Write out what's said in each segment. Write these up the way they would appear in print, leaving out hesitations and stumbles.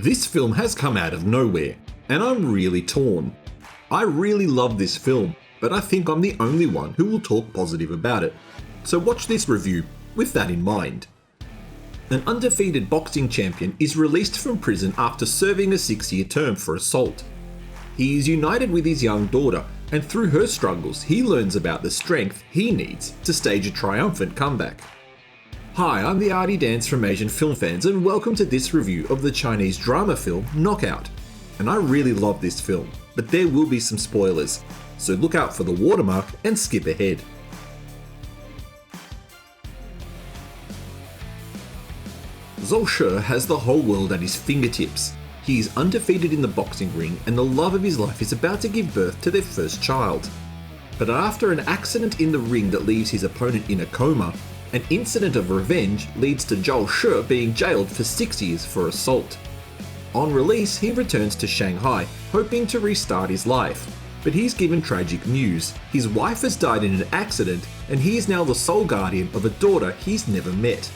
This film has come out of nowhere, and I'm really torn. I really love this film, but I think I'm the only one who will talk positive about it. So watch this review with that in mind. An undefeated boxing champion is released from prison after serving a 6-year term for assault. He is united with his young daughter, and through her struggles, he learns about the strength he needs to stage a triumphant comeback. Hi, I'm the Artie Dance from Asian Film Fans, and welcome to this review of the Chinese drama film Knockout. And I really love this film, but there will be some spoilers, so look out for the watermark and skip ahead. Zhou Shi has the whole world at his fingertips. He is undefeated in the boxing ring, and the love of his life is about to give birth to their first child. But after an accident in the ring that leaves his opponent in a coma, an incident of revenge leads to Zhou Shi being jailed for 6 years for assault. On release, he returns to Shanghai, hoping to restart his life. But he's given tragic news. His wife has died in an accident, and he is now the sole guardian of a daughter he's never met.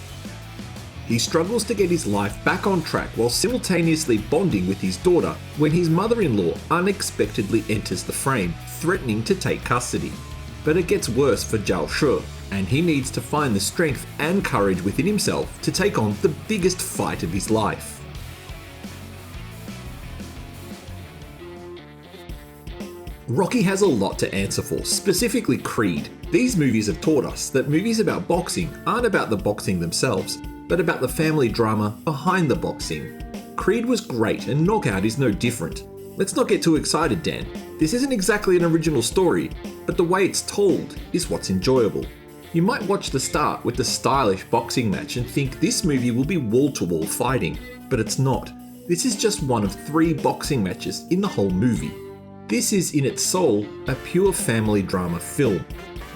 He struggles to get his life back on track while simultaneously bonding with his daughter when his mother-in-law unexpectedly enters the frame, threatening to take custody. But it gets worse for Zhou Shi, and he needs to find the strength and courage within himself to take on the biggest fight of his life. Rocky has a lot to answer for, specifically Creed. These movies have taught us that movies about boxing aren't about the boxing themselves, but about the family drama behind the boxing. Creed was great, and Knockout is no different. Let's not get too excited, Dan. This isn't exactly an original story, but the way it's told is what's enjoyable. You might watch the start with the stylish boxing match and think this movie will be wall-to-wall fighting, but it's not. This is just one of 3 boxing matches in the whole movie. This is in its soul a pure family drama film.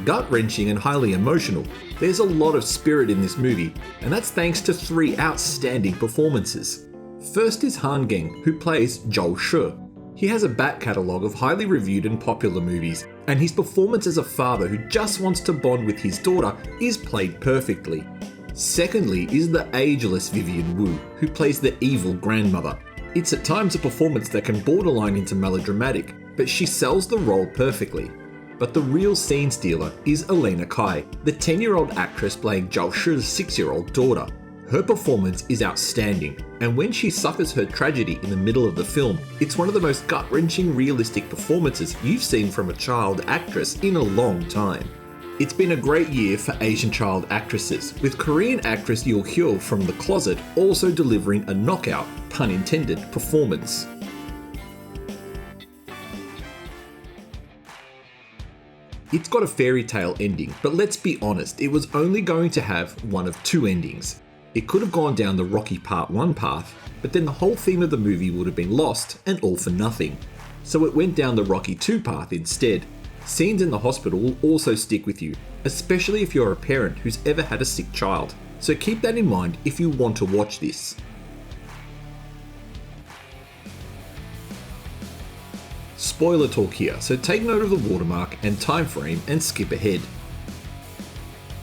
Gut-wrenching and highly emotional, there's a lot of spirit in this movie, and that's thanks to 3 outstanding performances. First is Hin-Yeung, who plays Zhou Shi. He has a back catalogue of highly reviewed and popular movies, and his performance as a father who just wants to bond with his daughter is played perfectly. Secondly is the ageless Vivian who plays the evil grandmother. It's at times a performance that can borderline into melodramatic, but she sells the role perfectly. But the real scene stealer is Elena, the 10-year-old actress playing Zhou Shi's 6-year-old daughter. Her performance is outstanding, and when she suffers her tragedy in the middle of the film, it's one of the most gut-wrenching realistic performances you've seen from a child actress in a long time. It's been a great year for Asian child actresses, with Korean actress Hin-Yeung from The Closet also delivering a knockout, pun intended, performance. It's got a fairy tale ending, but let's be honest, it was only going to have one of 2 endings. It could have gone down the Rocky Part 1 path, but then the whole theme of the movie would have been lost and all for nothing. So it went down the Rocky 2 path instead. Scenes in the hospital will also stick with you, especially if you're a parent who's ever had a sick child. So keep that in mind if you want to watch this. Spoiler talk here, so take note of the watermark and time frame and skip ahead.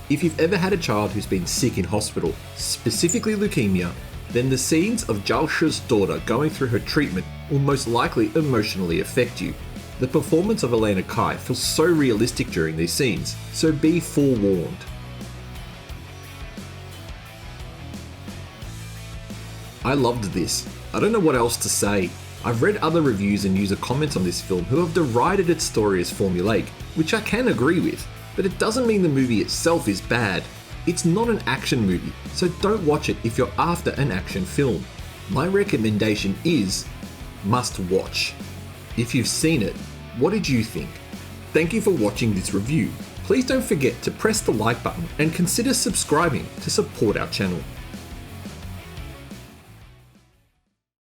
If you've ever had a child who's been sick in hospital, specifically leukemia, then the scenes of Zhou Shi's daughter going through her treatment will most likely emotionally affect you. The performance of Elena feels so realistic during these scenes, so be forewarned. I loved this. I don't know what else to say. I've read other reviews and user comments on this film who have derided its story as formulaic, which I can agree with, but it doesn't mean the movie itself is bad. It's not an action movie, so don't watch it if you're after an action film. My recommendation is must watch. If you've seen it, what did you think? Thank you for watching this review. Please don't forget to press the like button and consider subscribing to support our channel.